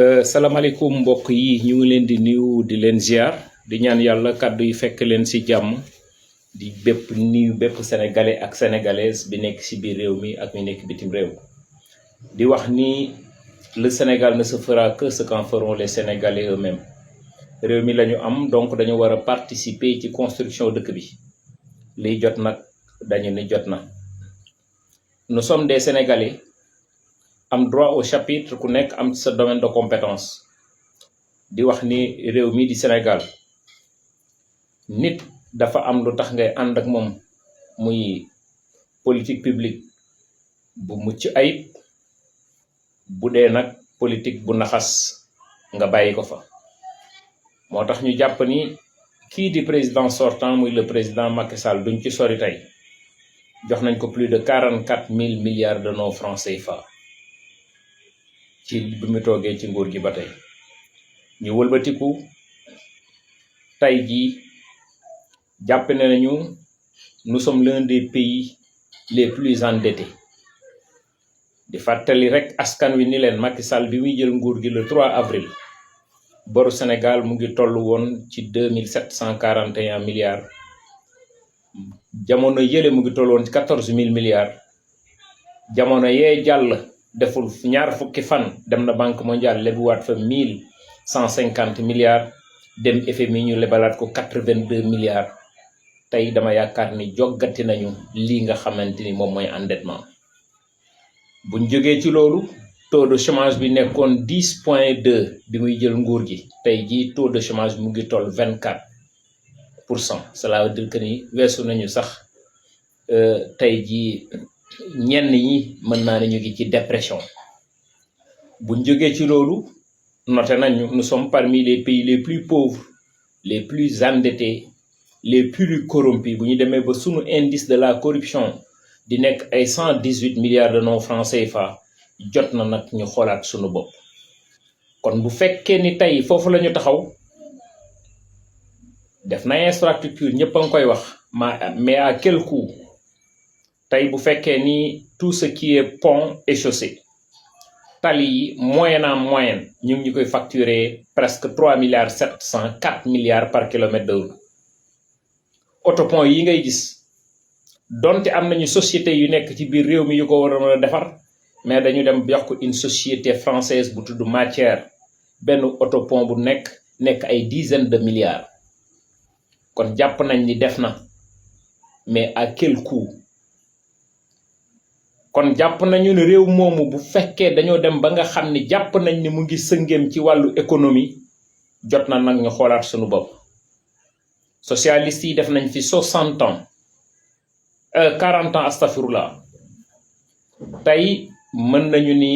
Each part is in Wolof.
salaamaaleykum mbokk yi ñu ngi leen di nuyu di leen ziar di ñaan yàlla kàddu yi fekk leen ci jàmm di bépp nuyu bépp sénégalais ak sénégalaise bi nekk ci biir réew mi ak ñu nekk bitim réew di wax ni le Sénégal ne se fera que ce qu'en feront les Sénégalais eux-mêmes réew mi lañu am donc dañu war a participer ci construction dëkk bi liy jot nag dañu ni jot na nous sommes des Sénégalais am droit au chapitre ku nekk am sa domaine de compétence di wax ni réew mi di Sénégal nit dafa am lu tax ngay ànd ak moom muy politique publique bu mucc ayib bu dee nag politique bu naxas nga bàyyi ko fa moo tax ñu jàpp ni kii di président sortant muy le président Macky Sall duñ ci sori tey jox nañ ko plus de 44 000 milliards de nos francs CFA ci bi mu toogee ci nguur gi ba tey ñu wëlbatiku tey jii jàpp nañu nous sommes l'un des pays les plus endettés di fàttali rek askan wi ni leen Macky Sall bi muy jël nguur gi le 3 avril boru Sénégal mu ngi toll woon ci 2741 milliards jamono yële mu ngi toll woon ci 14000 milliards jamono yee jàll deful ñaar fukki fan dem na banque mondiale lebiwaat fa 1150 milliards dem FMI ñu lebalaat ko 82 milliards tey dama yaakaar ni joggati nañu lii nga xamante ni moom mooy endettement buñ jógee ci loolu taux de chômage bi nekkoon 10,2 bi muy jël nguur gi tey jii taux de chômage bi mu ngi toll 24%. Cela veut dire que ni weesu nañu sax tey jii ñenn ñi mën naa ne ñu ngi ci dépression buñ jógee ci loolu noté nañu nous sommes parmi les pays les plus pauvres les plus endettés les plus corrompus bu ñu demee ba sunu indice de la corruption di nekk ay 118 milliards de nos francs CFA jot na nag ñu xoolaat sunu bopp kon bu fekkee ni tey foofu la ñu taxaw def na infrastructure ñëpp a ngi koy wax mais à quel coût tey bu fekkee ni tout ce qui est pont et chaussée tali yi moyenne en moyenne ñu ngi ñu koy facturer presque 3 milliards 700 4 milliards par kilomètre de route autopont yi ngay gis donte am nañu société yu nekk ci biir réew mi yu ko war a mën a defar mais dañu dem jox ko une société française bu tudd Matière benn autopont bu nekk ay dizaines de milliards kon jàpp nañ ni def na mais à quel coût kon jàpp nañu ne réew moomu bu fekkee dañoo dem ba nga xam ni jàpp nañ ni mu ngi sëngéem ci wàllu économie jot na nag ñu xoolaat suñu bopp socialistes yi def nañ fi 60 ans 40 ans astafirullah tey mën nañu ni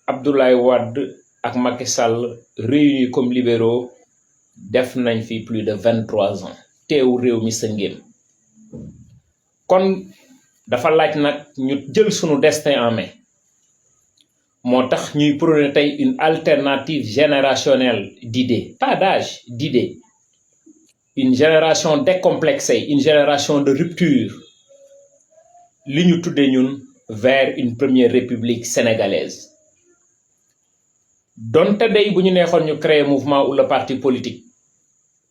Abdoulaye Wade ak Macky Sall réunis comme libéraux def nañ fi plus de 23 ans teew réew mi sëngéem kon dafa laaj nag ñu jël sunu destin en main moo tax ñuy prôner tey une alternative générationnelle d'idées pas d'âge d'idées une génération décomplexée une génération de rupture li ñu tuddee ñun vers une première république sénégalaise donte day bu ñu neexoon ñu créer mouvement ou le parti politique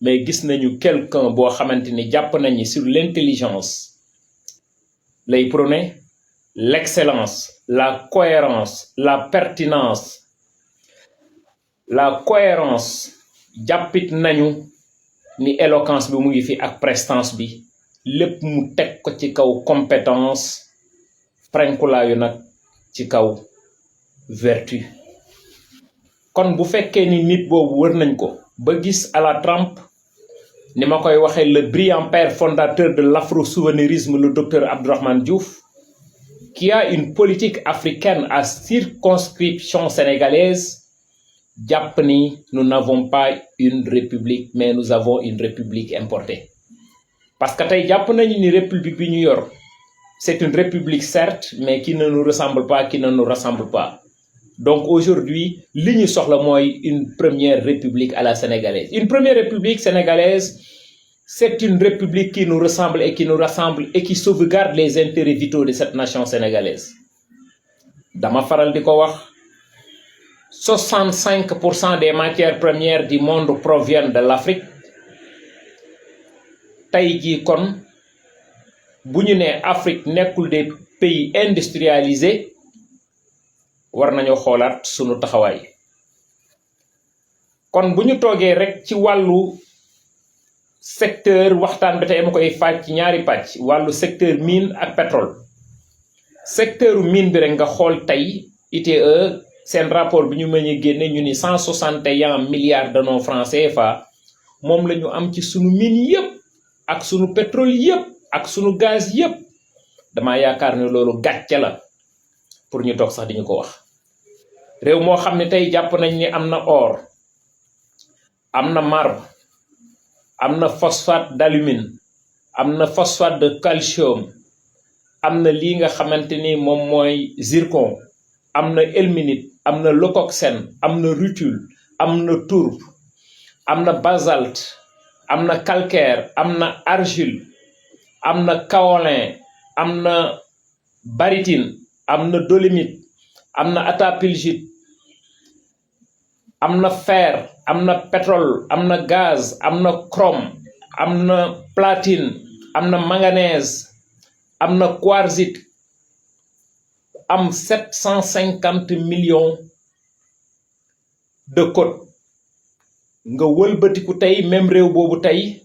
mais gis nañu quelqu'un boo xamante ni jàpp nañu sur l'intelligence lay prôner l'excellence la cohérence la pertinence la cohérence jàppit nañu ni éloquence bi mu ngi fi ak prestance bi lépp mu teg ko ci kaw compétence frankulaayu nag ci kaw vertu kon bu fekkee ni nit boobu wër nañ ko ba gis à la trempe ni ma koy waxee le brillant père fondateur de l'afro-souverainisme le docteur Abdourahmane Diouf qui a une politique africaine à circonscription sénégalaise jàpp ni nous n'avons pas une république mais nous avons une république importée parce que tey jàpp nañu ni république bi ñu yor c'est une république certes mais qui ne nous ressemble pas qui ne nous rassemble pas donc aujourd'hui li ñu soxla mooy une première république à la sénégalaise une première république sénégalaise c'est une république qui nous ressemble et qui nous rassemble et qui sauvegarde les intérêts vitaux de cette nation sénégalaise dama faral di ko wax 65% des matières premières du monde proviennent de l'Afrique. tey jii kon bu ñu nee Afrique nekkul des pays industrialisés war nañoo xoolaat sunu taxawaay. kon bu ñu toogee rek ci wàllu secteur waxtaan bi tey ma koy fàcc ci ñaari pàcc wàllu secteur mine ak pétrole. secteur mine bi rek nga xool tey ITE seen rapport bi ñu mën a génne ñu ni 161 milliards de nos francs CFA moom la ñu am ci sunu mine yëpp ak sunu pétrole yëpp ak sunu gaz yëpp. dama yaakaar ne loolu gàcce la pour ñu toog sax di ñu ko wax. réew moo xam ne tey jàpp nañ ni am na or, am na marbre, am na phosphate d'alumine, am na phosphate de calcium, am na lii nga xamante ni moom mooy zircon, am na ilménite, am na leucoxène, am na rutile, am na tourbe, am na basalte, am na calcaire, am na argile, am na kaolin, am na barytine, am na dolomite, am na attapulgite, am na fer, am na pétrole, am na gaz, am na chrome, am na platine, am na manganèse, am na quartzite, am 750 millions de côtes. nga wëlbatiku tey même réew boobu tey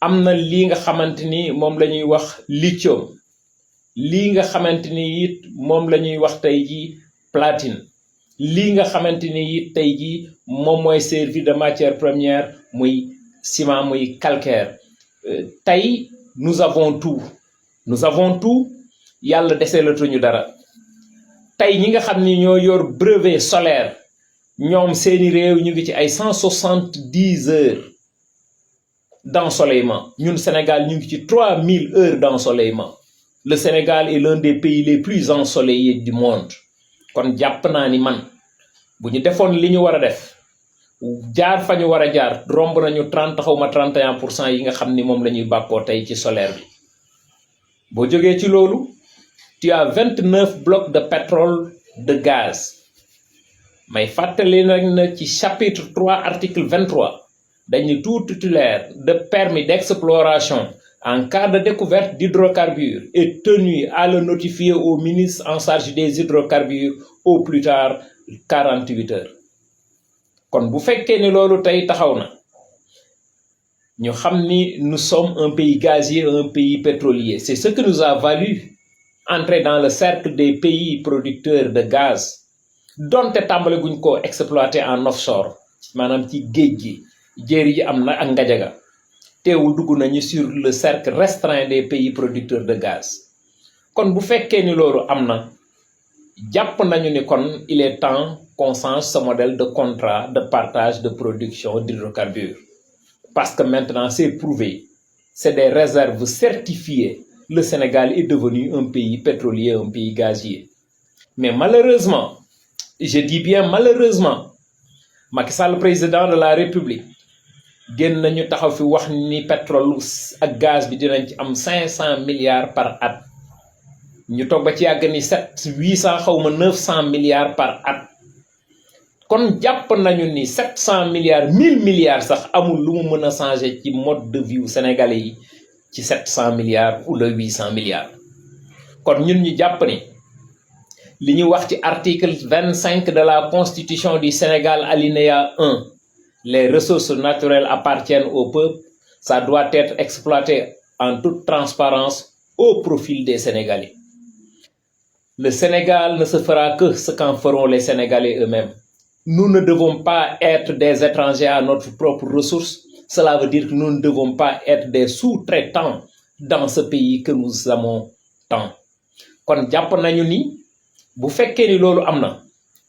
am na lii nga xamante ni moom la ñuy wax lithium, lii nga xamante ni it moom la ñuy wax tey ji platine, lii nga xamante ni it tey ji moom mooy servi de matière première muy ciment muy calcaire. tey nous avons tout yàlla deseelatuñu dara. tey ñi nga xam ni ñoo yor brevet solaire ñoom seeni réew ñu ngi ci ay 170 heures d'ensoleillement. ñun Sénégal ñu ngi ci 3000 heures d'ensoleillement. le Sénégal est l'un des pays les plus ensoleillés du monde. kon jàpp naa ni man bu ñu defoon li ñu war a def jaar fa ñu war a jaar romb nañu 31% yi nga xam ni moom la ñuy bàkkoo tey ci solaire bi. boo jógee ci loolu tu as 29 blocs de pétrole de gaz. may fàttali nag na ci chapitre 3 article 23 dañu tout titulaire de permis d'exploration en cas de découverte d'hydrocarbures est tenu à le notifier au ministre en charge des hydrocarbures au plus tard 48 heures. kon bu fekkee ni loolu tey taxaw na ñu xam ni nous sommes un pays gazier, un pays pétrolier. c'est ce que nous a valu entrer dans le cercle des pays producteurs de gaz. donte tàmbale guñ ko exploiter en offshore maanaam ci géej gi jéeri yi am na ak ngajaga teewul dugg nañu sur le cercle restreint des pays producteurs de gaz. kon bu fekkee ni loolu am na jàpp nañu ni kon il est temps qu'on change ce modèle de contrat de partage de production d'hydrocarbures parce que maintenant c'est prouvé, c'est des réserves certifiées. Le Sénégal est devenu un pays pétrolier, un pays gazier. mais malheureusement, je dis bien malheureusement, Macky Sall président de la République génn nañu taxaw fi wax ni pétrole ak gaz bi dinañ ci am 500 milliards par at. ñu toog ba ci yàgg ni 800 xawma 900 milliards par at. kon jàpp nañu ni 700 milliards 1000 milliards sax amul lu mu mën a changer ci mode de vie sénégalais yi ci 700 milliards ou le 800 milliards. kon ñun ñu jàpp ni li ñu wax ci article 25 de la constitution du Sénégal alinéa 1, les ressources naturelles appartiennent au peuple, ça doit être exploité en toute transparence au profit des Sénégalais. Le Sénégal ne se fera que ce qu'en feront les Sénégalais eux-mêmes. Nous ne devons pas être des étrangers à notre propre ressource. Cela veut dire que nous ne devons pas être des sous-traitants dans ce pays que nous aimons tant. kon jàpp nañu ni bu fekkee ni loolu am na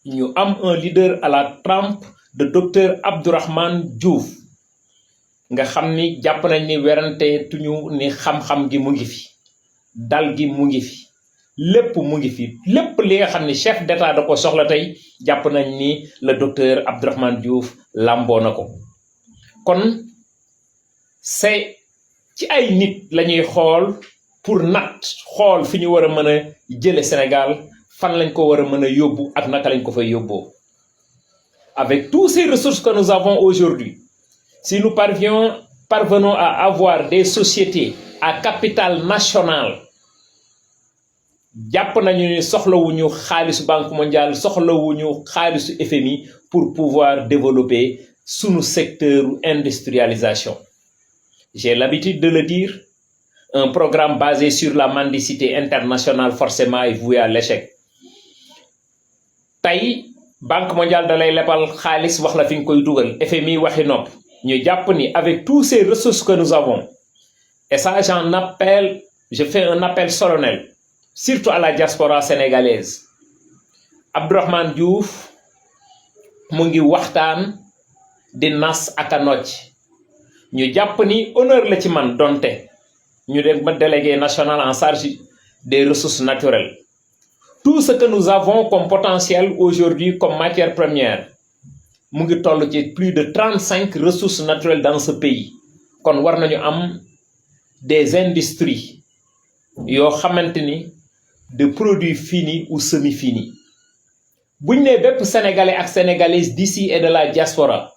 ñu am un leader à la trempe de docteur Abdourahmane Diouf nga xam ni jàpp nañ ni werante tuñu ni xam-xam gi mu ngi fi dal gi mu ngi fi lépp mu ngi fi lépp li nga xam ni chef d'état da ko soxla tey jàpp nañ ni le docteur Abdourahmane Diouf làmboo na ko. kon c'est ci ay nit lañuy xool pour nat xool fi ñu war a mën a jële Sénégal fan lañ ko war a mën a yóbbu ak naka lañ ko fay yóbboo. avec toutes ces ressources que nous avons aujourd'hui, si nous parvenons à avoir des sociétés à capital national, jàpp nañu ni soxlawuñu xaalisu Banque mondiale, soxlawuñu xaalisu FMI pour pouvoir développer sunu secteur industrialisation. J'ai l'habitude de le dire, un programme basé sur la mendicité internationale forcément est voué à l'échec. Tey Banque mondiale da lay lebal xaalis wax la fi nga koy dugal, FMI waxi nopp. Ñu jàpp ni avec tous ces ressources que nous avons, et ça je fais un appel solennel, surtout à la diaspora sénégalaise. Abdourahmane Diouf mu ngi waxtaan di nas ak a nocc. Ñu jàpp ni honneur la ci man donte ñu dem ba délégué national en charge des ressources naturelles. Tout ce que nous avons comme potentiel aujourd'hui comme matière première, mu ngi toll ci plus de 35 ressources naturelles dans ce pays. Kon war nañu am des industries yoo xamante ni de produits finis ou semi-finis. Buñ ne bépp sénégalais ak sénégalaise d'ici et de la diaspora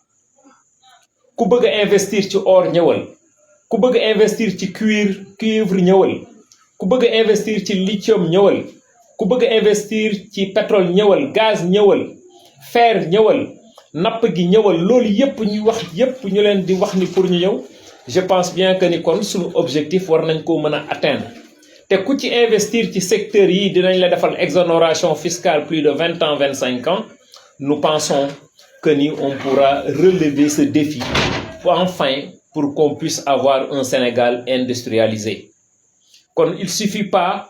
ku bëgg a investir ci or ñëwal, ku bëgg a investir ci cuivre ñëwal, ku bëgg a investir ci lithium ñëwal, ku bëgg a investir ci pétrole ñëwal, gaz ñëwal, fer ñëwal, napp gi ñëwal. Loolu yépp ñu wax yépp ñu leen di wax ni pour ñu ñëw. Je pense bien que ni kon suñu objectif war nañ ko mën a atteindre. Te ku ci investir ci secteur yi dinañ la defal exonération fiscale plus de 20 ans, 25 ans. Nous pensons que ni on pourra relever ce défi enfin pour qu'on puisse avoir un Sénégal industrialisé. Kon il suffit pas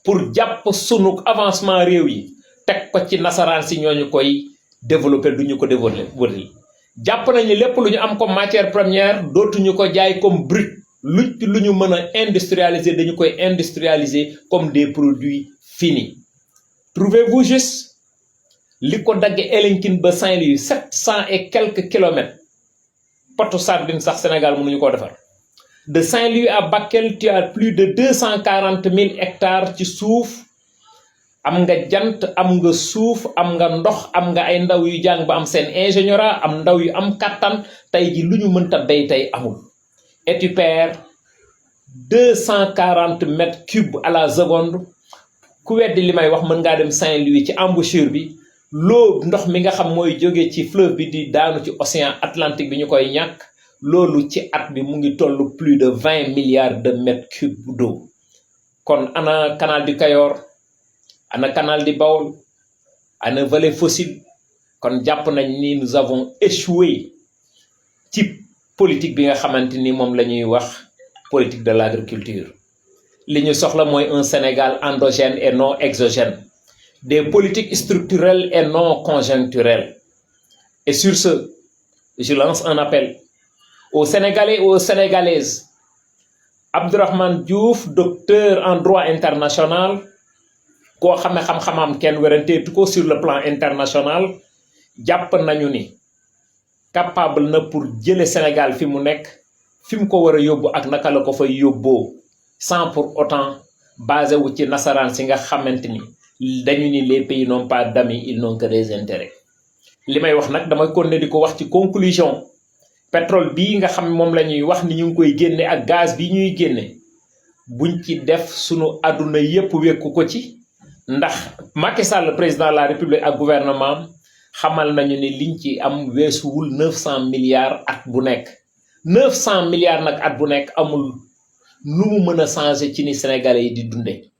pour jàpp sunu avancement réew yi teg ko ci nasaraan si ñooñu koy développer, duñu ko développer. Jàpp nañu lépp lu ñu am comme matière première dootuñu ko jaay comme brut. Lu ñu mën a industrialiser dañu koy industrialiser comme des produits finis. Trouvez-vous juste li ko dagge Elinkine ba Saint-Louis 700 et quelques kilomètres potu sardine sax Sénégal mënuñu koo defar. De Saint-Louis à Bakel, tu as plus de 240 000 hectares ci suuf. Am nga jant, am nga suuf, am nga ndox, am nga ay ndaw yu jàng ba am seen ingénierat, am ndaw yu am kattan. Tey ji lu ñu mënta bay tey amul. Et tu perds 240 mètres cubes à la seconde. Ku weddi li may wax mën ngaa dem Saint-Louis ci embouchure bi. Loo ndox mi nga xam mooy jóge ci fleuve bi di daanu ci océan Atlantique bi ñu koy ñàkk. Loolu ci at bi mu ngi toll plus de 20 milliards de mètres cubes d'eau. Kon ana canal du Cayor, ana canal du Baol, ana vallée fossile. Kon jàpp nañ ni nous avons échoué ci politique bi nga xamante ni moom la ñuy wax politique de l'agriculture. Li ñu soxla mooy un Sénégal endogène et non exogène. Des politiques structurelles et non conjoncturelles. Et sur ce, je lance un appel aux Sénégalais et aux Sénégalaises. Abdourahmane Diouf, docteur en droit international, koo xame xam-xamam kenn weranteetu ko sur le plan international, jàpp nañu ni capable na pour jële Sénégal fi mu nekk, fi mu ko war a yóbbu ak naka la ko fay yóbboo, sans pour autant basé wu ci nasaraan si nga xamante ni dañu ni les pays n'ont pas d'amis, ils n'ont que des intérêts. Li may wax nag damay continuer di ko wax ci conclusion. Pétrole bii nga xam moom la ñuy wax ni ñu ngi koy génne ak gaz bi ñuy génne buñ ci def sunu àdduna yépp wekku ko ci, ndax Macky Sall président de la République ak gouvernement xamal nañu ni liñ ci am weesuwul 900 milliards at bu nekk. 900 milliards nag at bu nekk amul nu mu mën a changer ci ni Sénégalais yi di dunde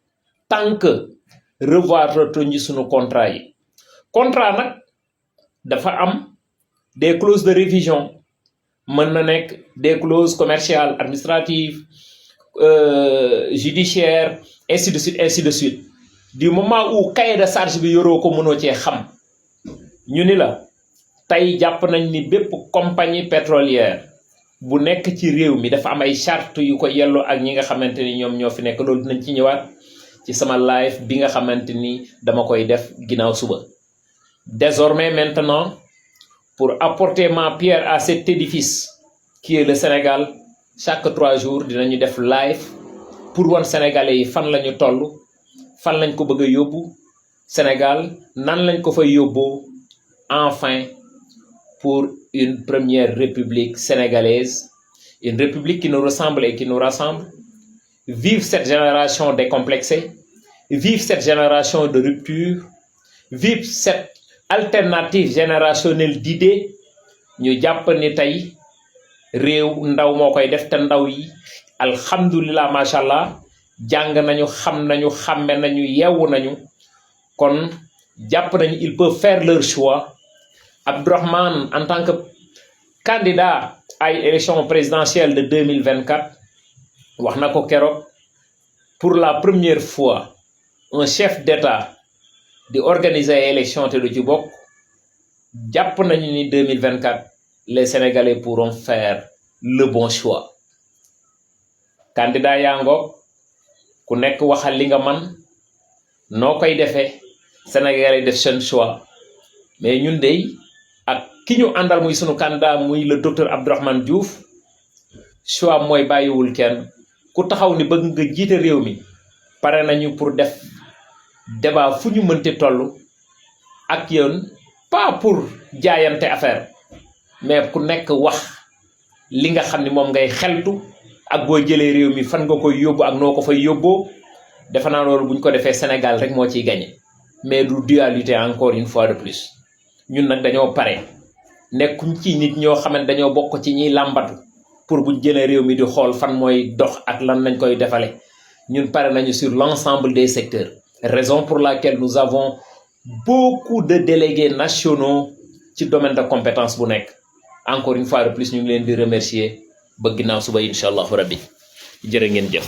tant que revoir retoñi sunu contrat yi. Contrat nag dafa am des clauses de révision. Mën na nekk des clauses commerciales, administratives, judiciaires, ainsi de suite, ainsi de suite. Du moment où cahier de charge bi yoroo ko mënoo cee xam, ñu ni la tey jàpp nañ ni bépp compagnie pétrolière bu nekk ci réew mi dafa am ay charte yu ko yelloo ak ñi nga xamante ni ñoom ñoo fi nekk. Loolu dinañ ci ñëwaat ci sama live bi nga xamante ni dama koy def ginnaaw suba. Désormais maintenant, pour apporter ma pierre à cet édifice qui est le Sénégal, chaque 3 jours dinañu def live pour wan Sénégalais yi fan lañu toll, fan lañ ko bëgg a yóbbu Sénégal, nan lañ ko fay yóbboo, enfin pour une première république sénégalaise, une république qui nous ressemble et qui nous rassemble. Vive cette génération décomplexée, vive cette génération de rupture, vive cette alternative générationnelle d'idées. Ñu jàpp ni tey réew ndaw moo koy def te ndaw yi alhamdulillah macha allah jàng nañu xam nañu xàmme nañu yeewu nañu kon jàpp nañu ils peuvent faire leur choix. Abdourahmane en tant que candidat à l'élection présidentielle de 2024 wax na ko keroog pour la première fois un chef d'État di organiser élection te du ci bokk jàpp nañu ni 2024 les Sénégalais pourront faire le bon choix. Candidat yaa ngoog ku nekk waxal li nga man noo koy defee Sénégalais def seen choix mais ñun dey ak ki ñu àndal muy sunu candidat muy le docteur Abdourahmane Diouf choix mooy bàyyiwul kenn ku taxaw ni bëgg nga jiite réew mi pare nañu pour def débat fu ñu mënti toll ak yoon pas pour jaayante affaire mais ku nekk wax li nga xam ni moom ngay xeltu ak boo jëlee réew mi fan nga koy yóbbu ak noo ko fay yóbboo defe naa loolu buñ ko defee Sénégal rek moo ciy gagné mais du dualité encore une fois de plus ñun nag dañoo pare nekkuñ ci nit ñoo xam ne dañoo bokk ci ñiy làmbatu pour buñ jëlee réew mi di xool fan mooy dox ak lan lañ koy defale ñun pare nañu sur l'ensemble des secteurs raison pour laquelle nous avons beaucoup de délégués nationaux ci domaine de compétence bu nekk encore une fois de plus ñu ngi leen di remercier ba ginnaaw suba incha allahu rabbi jërë ngeen jëf